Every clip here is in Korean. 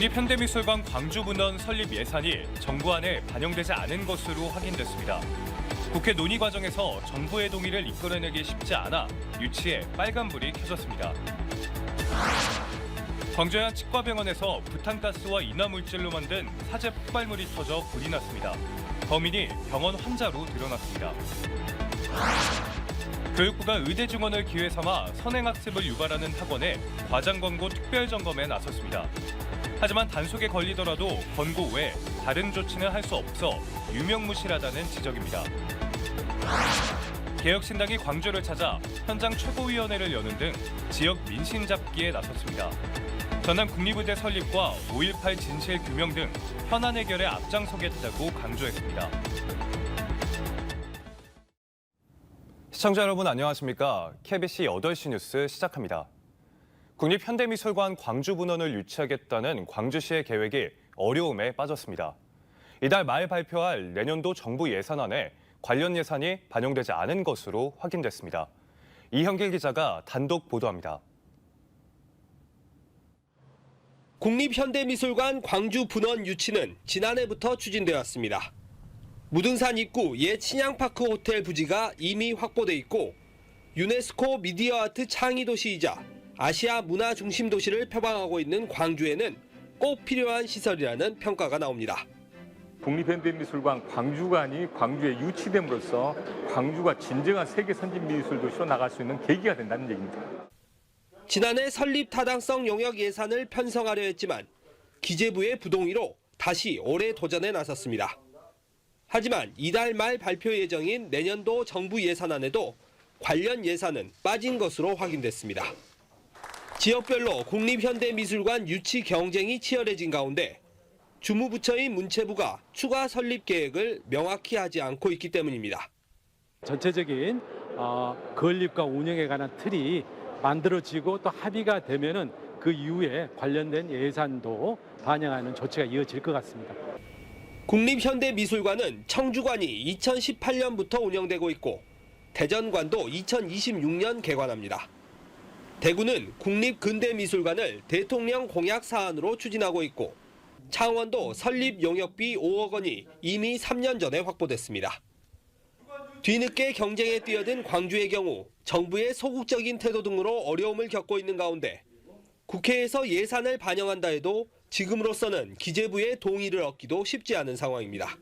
국립현대미술관 광주분원 설립 예산이 정부안에 반영되지 않은 것으로 확인됐습니다. 국회 논의 과정에서 정부의 동의를 이끌어내기 쉽지 않아 유치에 빨간불이 켜졌습니다. 광주의 한 치과병원에서 부탄가스와 인화물질로 만든 사제 폭발물이 터져 불이 났습니다. 범인이 병원 환자로 드러났습니다. 교육부가 의대 증원을 기회 삼아 선행학습을 유발하는 학원에 과장 권고 특별 점검에 나섰습니다. 하지만 단속에 걸리더라도 권고 외 다른 조치는 할 수 없어 유명무실하다는 지적입니다. 개혁신당이 광주를 찾아 현장 최고위원회를 여는 등 지역 민심 잡기에 나섰습니다. 전남 국립의대 설립과 5.18 진실 규명 등 현안 해결에 앞장서겠다고 강조했습니다. 시청자 여러분 안녕하십니까? KBC 8시 뉴스 시작합니다. 국립현대미술관 광주분원을 유치하겠다는 광주시의 계획이 어려움에 빠졌습니다. 이달 말 발표할 내년도 정부 예산안에 관련 예산이 반영되지 않은 것으로 확인됐습니다. 이형길 기자가 단독 보도합니다. 국립현대미술관 광주분원 유치는 지난해부터 추진되었습니다. 무등산 입구 옛 신양파크 호텔 부지가 이미 확보돼 있고 유네스코 미디어 아트 창의도시이자 아시아 문화 중심 도시를 표방하고 있는 광주에는 꼭 필요한 시설이라는 평가가 나옵니다. 국립현대미술관 광주관이 광주에 유치됨으로써 광주가 진정한 세계 선진 미술 도시로 나갈 수 있는 계기가 된다는 얘기입니다. 지난해 설립 타당성 용역 예산을 편성하려 했지만 기재부의 부동의로 다시 올해 도전에 나섰습니다. 하지만 이달 말 발표 예정인 내년도 정부 예산안에도 관련 예산은 빠진 것으로 확인됐습니다. 지역별로 국립현대미술관 유치 경쟁이 치열해진 가운데 주무부처인 문체부가 추가 설립 계획을 명확히 하지 않고 있기 때문입니다. 전체적인 건립과 운영에 관한 틀이 만들어지고 또 합의가 되면은 그 이후에 관련된 예산도 반영하는 조치가 이어질 것 같습니다. 국립현대미술관은 청주관이 2018년부터 운영되고 있고 대전관도 2026년 개관합니다. 대구는 국립근대미술관을 대통령 공약 사안으로 추진하고 있고 창원도 설립 용역비 5억 원이 이미 3년 전에 확보됐습니다. 뒤늦게 경쟁에 뛰어든 광주의 경우 정부의 소극적인 태도 등으로 어려움을 겪고 있는 가운데 국회에서 예산을 반영한다 해도 지금으로서는 기재부의 동의를 얻기도 쉽지 않은 상황입니다.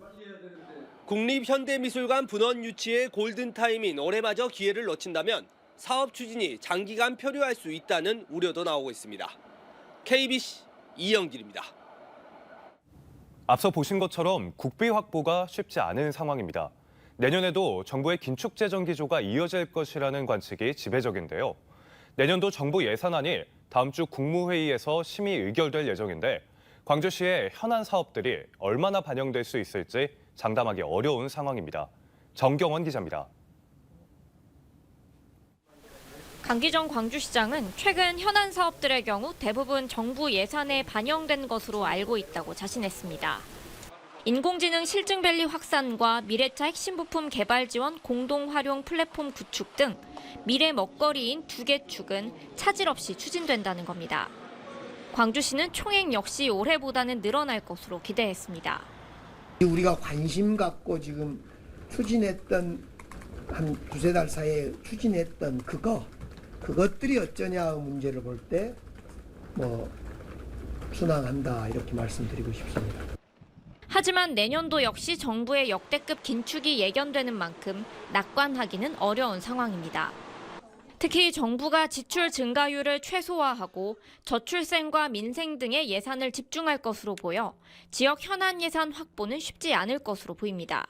국립현대미술관 분원 유치의 골든타임인 올해마저 기회를 놓친다면 사업 추진이 장기간 표류할 수 있다는 우려도 나오고 있습니다. KBC 이영길입니다. 앞서 보신 것처럼 국비 확보가 쉽지 않은 상황입니다. 내년에도 정부의 긴축 재정 기조가 이어질 것이라는 관측이 지배적인데요. 내년도 정부 예산안이 다음 주 국무회의에서 심의 의결될 예정인데 광주시의 현안 사업들이 얼마나 반영될 수 있을지 장담하기 어려운 상황입니다. 정경원 기자입니다. 강기정 광주시장은 최근 현안 사업들의 경우 대부분 정부 예산에 반영된 것으로 알고 있다고 자신했습니다. 인공지능 실증밸리 확산과 미래차 핵심 부품 개발 지원 공동 활용 플랫폼 구축 등 미래 먹거리인 2개 축은 차질 없이 추진된다는 겁니다. 광주시는 총액 역시 올해보다는 늘어날 것으로 기대했습니다. 우리가 관심 갖고 지금 추진했던 한 두세 달 사이에 추진했던 그것들이 어쩌냐 문제를 볼 때 순항한다 이렇게 말씀드리고 싶습니다. 하지만 내년도 역시 정부의 역대급 긴축이 예견되는 만큼 낙관하기는 어려운 상황입니다. 특히 정부가 지출 증가율을 최소화하고 저출생과 민생 등의 예산을 집중할 것으로 보여 지역 현안 예산 확보는 쉽지 않을 것으로 보입니다.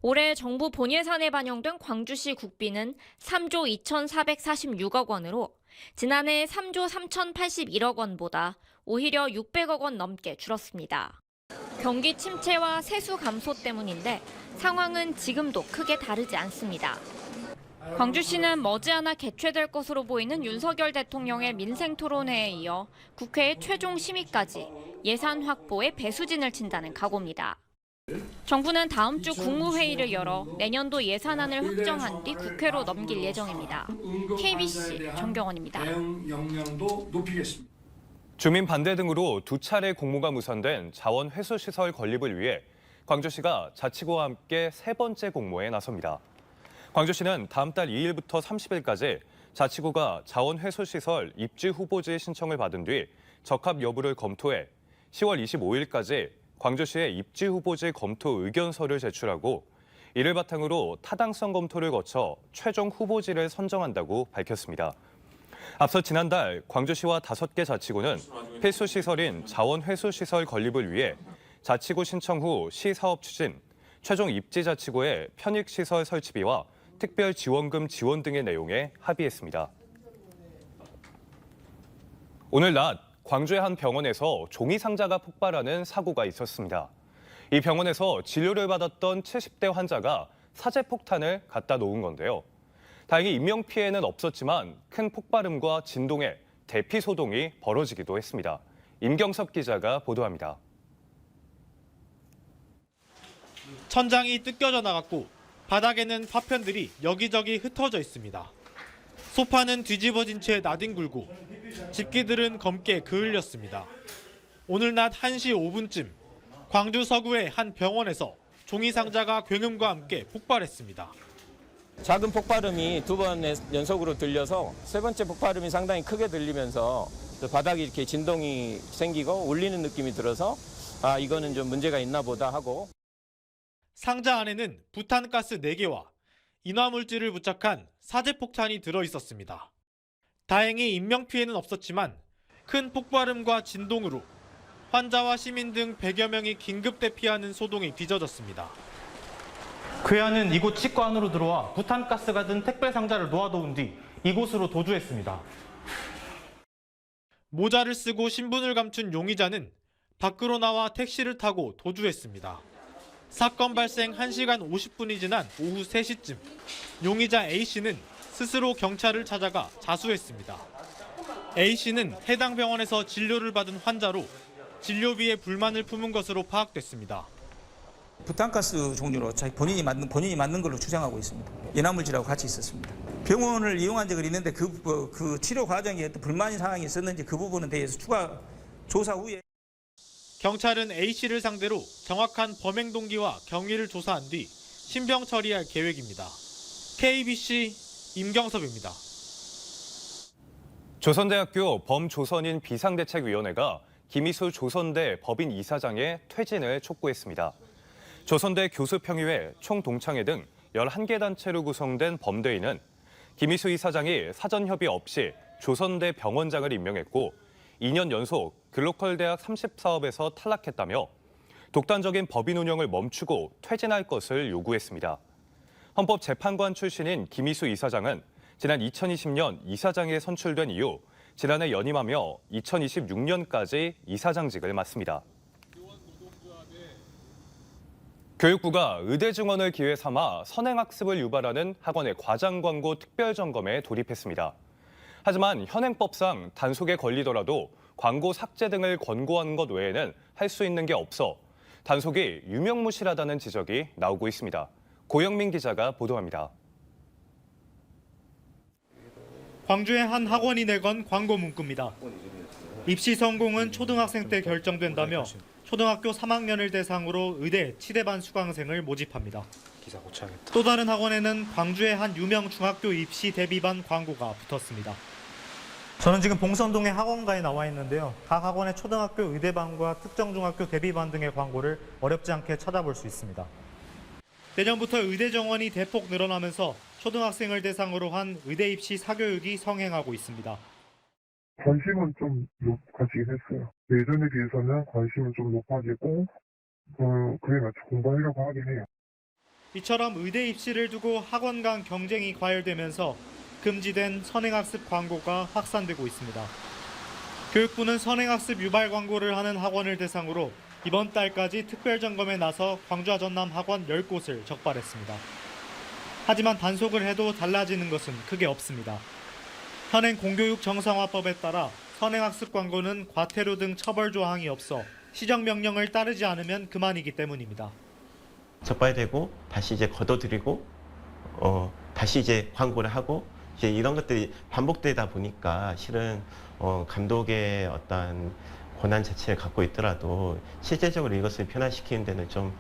올해 정부 본예산에 반영된 광주시 국비는 3조 2,446억 원으로 지난해 3조 3,081억 원보다 오히려 600억 원 넘게 줄었습니다. 경기 침체와 세수 감소 때문인데 상황은 지금도 크게 다르지 않습니다. 광주시는 머지않아 개최될 것으로 보이는 윤석열 대통령의 민생 토론회에 이어 국회의 최종 심의까지 예산 확보에 배수진을 친다는 각오입니다. 정부는 다음 주 국무회의를 열어 내년도 예산안을 확정한 뒤 국회로 넘길 예정입니다. KBC 정경원입니다. 주민 반대 등으로 두 차례 공모가 무산된 자원 회수 시설 건립을 위해 광주시가 자치구와 함께 세 번째 공모에 나섭니다. 광주시는 다음 달 2일부터 30일까지 자치구가 자원 회수 시설 입지 후보지 신청을 받은 뒤 적합 여부를 검토해 10월 25일까지 광주시에 입지 후보지 검토 의견서를 제출하고 이를 바탕으로 타당성 검토를 거쳐 최종 후보지를 선정한다고 밝혔습니다. 앞서 지난달 광주시와 5개 자치구는 필수 시설인 자원 회수 시설 건립을 위해 자치구 신청 후 시사업 추진, 최종 입지 자치구의 편익 시설 설치비와 특별 지원금 지원 등의 내용에 합의했습니다. 오늘 낮 광주의 한 병원에서 종이 상자가 폭발하는 사고가 있었습니다. 이 병원에서 진료를 받았던 70대 환자가 사제 폭탄을 갖다 놓은 건데요. 다행히 인명피해는 없었지만 큰 폭발음과 진동에 대피 소동이 벌어지기도 했습니다. 임경섭 기자가 보도합니다. 천장이 뜯겨져 나갔고 바닥에는 파편들이 여기저기 흩어져 있습니다. 소파는 뒤집어진 채 나뒹굴고 집기들은 검게 그을렸습니다. 오늘 낮 1시 5분쯤 광주 서구의 한 병원에서 종이 상자가 굉음과 함께 폭발했습니다. 작은 폭발음이 2번 연속으로 들려서 세 번째 폭발음이 상당히 크게 들리면서 바닥이 이렇게 진동이 생기고 울리는 느낌이 들어서 이거는 좀 문제가 있나 보다 하고. 상자 안에는 부탄가스 4개와 인화물질을 부착한 사제폭탄이 들어있었습니다. 다행히 인명피해는 없었지만 큰 폭발음과 진동으로 환자와 시민 등 100여 명이 긴급 대피하는 소동이 빚어졌습니다. 괴한은 이곳 치과 안으로 들어와 부탄가스가 든 택배 상자를 놓아놓은 뒤 이곳으로 도주했습니다. 모자를 쓰고 신분을 감춘 용의자는 밖으로 나와 택시를 타고 도주했습니다. 사건 발생 1시간 50분이 지난 오후 3시쯤 용의자 A씨는 스스로 경찰을 찾아가 자수했습니다. A씨는 해당 병원에서 진료를 받은 환자로 진료비에 불만을 품은 것으로 파악됐습니다. 부탄가스 종류로 자기 본인이 맞는 걸로 주장하고 있습니다. 인화물질하고 같이 있었습니다. 병원을 이용한 적은 있는데 그 치료 과정에 어떤 불만 사항이 있었는지 그 부분에 대해서 추가 조사 후에 경찰은 A씨를 상대로 정확한 범행 동기와 경위를 조사한 뒤 신병 처리할 계획입니다. KBC 임경섭입니다. 조선대학교 범조선인 비상대책위원회가 김희수 조선대 법인 이사장의 퇴진을 촉구했습니다. 조선대 교수평의회, 총동창회 등 11개 단체로 구성된 범대위는 김희수 이사장이 사전 협의 없이 조선대 병원장을 임명했고 2년 연속 글로컬 대학 30사업에서 탈락했다며 독단적인 법인 운영을 멈추고 퇴진할 것을 요구했습니다. 헌법재판관 출신인 김희수 이사장은 지난 2020년 이사장에 선출된 이후 지난해 연임하며 2026년까지 이사장직을 맡습니다. 교육부가 의대 증원을 기회 삼아 선행학습을 유발하는 학원의 과장 광고 특별 점검에 돌입했습니다. 하지만 현행법상 단속에 걸리더라도 광고 삭제 등을 권고하는 것 외에는 할 수 있는 게 없어 단속이 유명무실하다는 지적이 나오고 있습니다. 고영민 기자가 보도합니다. 광주의 한 학원이 내건 광고 문구입니다. 입시 성공은 초등학생 때 결정된다며 초등학교 3학년을 대상으로 의대 치대반 수강생을 모집합니다. 또 다른 학원에는 광주의 한 유명 중학교 입시 대비반 광고가 붙었습니다. 저는 지금 봉선동의 학원가에 나와 있는데요. 각 학원의 초등학교 의대반과 특정중학교 대비반 등의 광고를 어렵지 않게 찾아볼 수 있습니다. 내년부터 의대 정원이 대폭 늘어나면서 초등학생을 대상으로 한 의대 입시 사교육이 성행하고 있습니다. 관심은 좀 높아지긴 했어요. 예전에 비해서는 관심은 좀 높아지고 그에 맞춰 공부하려고 하긴 해요. 이처럼 의대 입시를 두고 학원 간 경쟁이 과열되면서 금지된 선행학습 광고가 확산되고 있습니다. 교육부는 선행학습 유발 광고를 하는 학원을 대상으로 이번 달까지 특별점검에 나서 광주와 전남 학원 10곳을 적발했습니다. 하지만 단속을 해도 달라지는 것은 크게 없습니다. 현행 공교육 정상화법에 따라 선행학습 광고는 과태료 등 처벌 조항이 없어 시정명령을 따르지 않으면 그만이기 때문입니다. 적발되고 다시 이제 걷어들이고 다시 이제 광고를 하고 이제 이런 것들이 반복되다 보니까 실은 감독의 어떤 권한 자체를 갖고 있더라도 실제적으로 이것을 변화시키는 데는 좀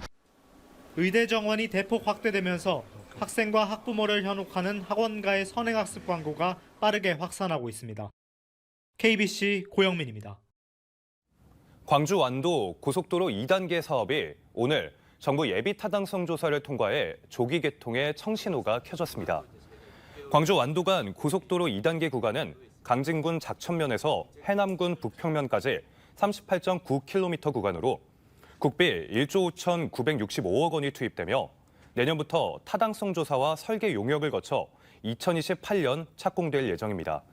의대 정원이 대폭 확대되면서 학생과 학부모를 현혹하는 학원가의 선행학습 광고가 빠르게 확산하고 있습니다. KBC 고영민입니다. 광주 완도 고속도로 2단계 사업이 오늘 정부 예비 타당성 조사를 통과해 조기 개통의 청신호가 켜졌습니다. 광주 완도 간 고속도로 2단계 구간은 강진군 작천면에서 해남군 북평면까지 38.9km 구간으로 국비 1조 5,965억 원이 투입되며 내년부터 타당성 조사와 설계 용역을 거쳐 2028년 착공될 예정입니다.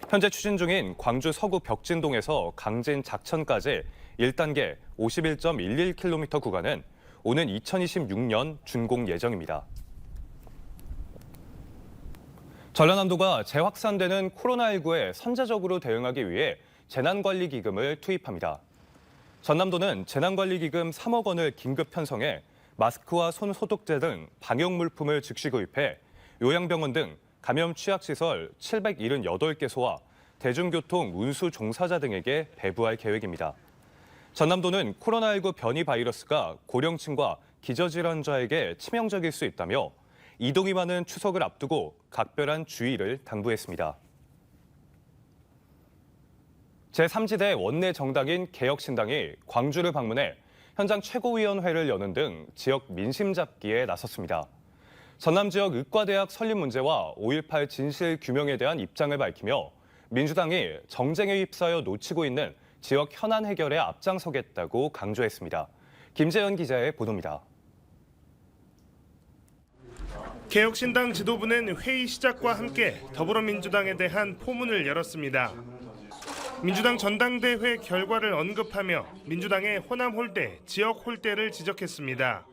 현재 추진 중인 광주 서구 벽진동에서 강진 작천까지 1단계 51.11km 구간은 오는 2026년 준공 예정입니다. 전라남도가 재확산되는 코로나19에 선제적으로 대응하기 위해 재난관리기금을 투입합니다. 전남도는 재난관리기금 3억 원을 긴급 편성해 마스크와 손 소독제 등 방역 물품을 즉시 구입해 요양병원 등 감염 취약시설 778개소와 대중교통 운수 종사자 등에게 배부할 계획입니다. 전남도는 코로나19 변이 바이러스가 고령층과 기저질환자에게 치명적일 수 있다며 이동이 많은 추석을 앞두고 각별한 주의를 당부했습니다. 제3지대 원내 정당인 개혁신당이 광주를 방문해 현장 최고위원회를 여는 등 지역 민심 잡기에 나섰습니다. 전남 지역 의과대학 설립 문제와 5.18 진실 규명에 대한 입장을 밝히며 민주당이 정쟁에 휩싸여 놓치고 있는 지역 현안 해결에 앞장서겠다고 강조했습니다. 김재현 기자의 보도입니다. 개혁신당 지도부는 회의 시작과 함께 더불어민주당에 대한 포문을 열었습니다. 민주당 전당대회 결과를 언급하며 민주당의 호남 홀대, 지역 홀대를 지적했습니다.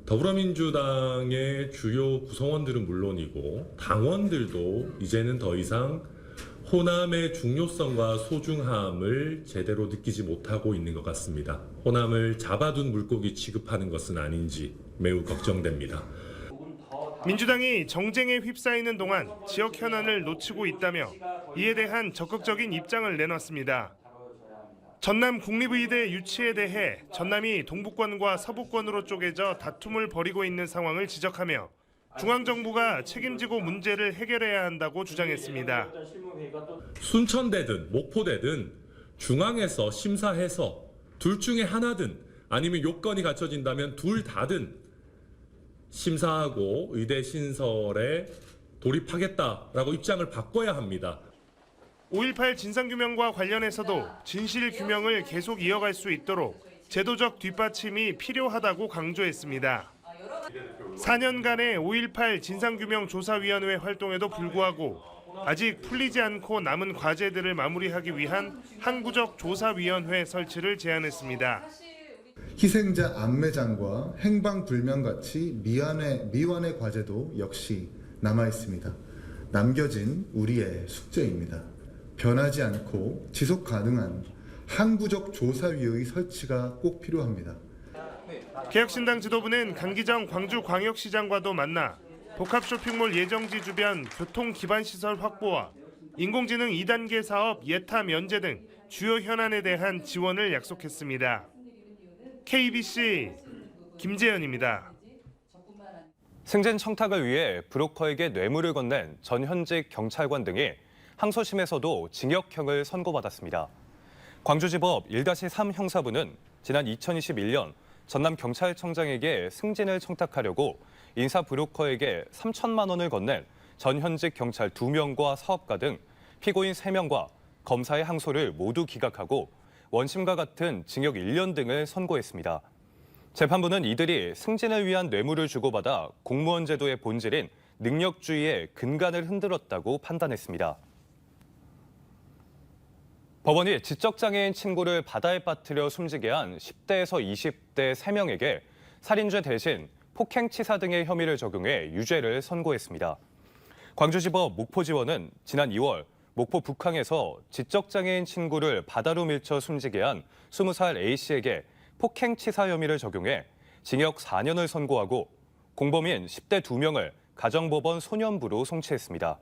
더불어민주당의 주요 구성원들은 물론이고 당원들도 이제는 더 이상 호남의 중요성과 소중함을 제대로 느끼지 못하고 있는 것 같습니다. 호남을 잡아둔 물고기 취급하는 것은 아닌지 매우 걱정됩니다. 민주당이 정쟁에 휩싸이는 동안 지역 현안을 놓치고 있다며 이에 대한 적극적인 입장을 내놨습니다. 전남 국립의대 유치에 대해 전남이 동북권과 서북권으로 쪼개져 다툼을 벌이고 있는 상황을 지적하며 중앙정부가 책임지고 문제를 해결해야 한다고 주장했습니다. 순천대든 목포대든 중앙에서 심사해서 둘 중에 하나든 아니면 요건이 갖춰진다면 둘 다든 심사하고 의대 신설에 돌입하겠다라고 입장을 바꿔야 합니다. 5.18 진상규명과 관련해서도 진실규명을 계속 이어갈 수 있도록 제도적 뒷받침이 필요하다고 강조했습니다. 4년간의 5.18 진상규명조사위원회 활동에도 불구하고 아직 풀리지 않고 남은 과제들을 마무리하기 위한 항구적 조사위원회 설치를 제안했습니다. 희생자 안매장과 행방불명같이 미완의 과제도 역시 남아있습니다. 남겨진 우리의 숙제입니다. 변하지 않고 지속 가능한 항구적 조사위의 설치가 꼭 필요합니다. 개혁신당 지도부는 강기정 광주광역시장과도 만나 복합쇼핑몰 예정지 주변 교통기반시설 확보와 인공지능 2단계 사업 예타 면제 등 주요 현안에 대한 지원을 약속했습니다. KBC 김재현입니다. 승진 청탁을 위해 브로커에게 뇌물을 건넨 전현직 경찰관 등이 항소심에서도 징역형을 선고받았습니다. 광주지법 1-3 형사부는 지난 2021년 전남경찰청장에게 승진을 청탁하려고 인사 브로커에게 3천만 원을 건넨 전현직 경찰 2명과 사업가 등 피고인 3명과 검사의 항소를 모두 기각하고 원심과 같은 징역 1년 등을 선고했습니다. 재판부는 이들이 승진을 위한 뇌물을 주고받아 공무원 제도의 본질인 능력주의의 근간을 흔들었다고 판단했습니다. 법원이 지적장애인 친구를 바다에 빠뜨려 숨지게 한 10대에서 20대 3명에게 살인죄 대신 폭행치사 등의 혐의를 적용해 유죄를 선고했습니다. 광주지법 목포지원은 지난 2월 목포 북항에서 지적장애인 친구를 바다로 밀쳐 숨지게 한 20살 A씨에게 폭행치사 혐의를 적용해 징역 4년을 선고하고 공범인 10대 2명을 가정법원 소년부로 송치했습니다.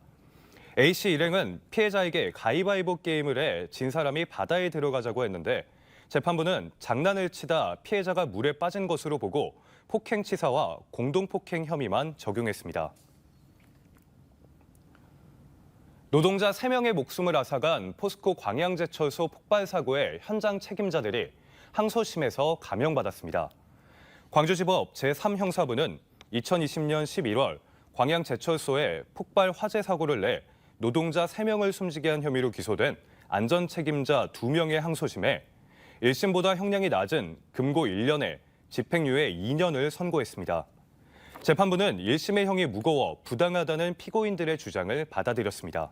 A씨 일행은 피해자에게 가위바위보 게임을 해 진 사람이 바다에 들어가자고 했는데 재판부는 장난을 치다 피해자가 물에 빠진 것으로 보고 폭행치사와 공동폭행 혐의만 적용했습니다. 노동자 3명의 목숨을 앗아간 포스코 광양제철소 폭발 사고의 현장 책임자들이 항소심에서 감형받았습니다. 광주지법 제3형사부는 2020년 11월 광양제철소에 폭발 화재 사고를 내 노동자 3명을 숨지게 한 혐의로 기소된 안전책임자 2명의 항소심에 1심보다 형량이 낮은 금고 1년에 집행유예 2년을 선고했습니다. 재판부는 1심의 형이 무거워 부당하다는 피고인들의 주장을 받아들였습니다.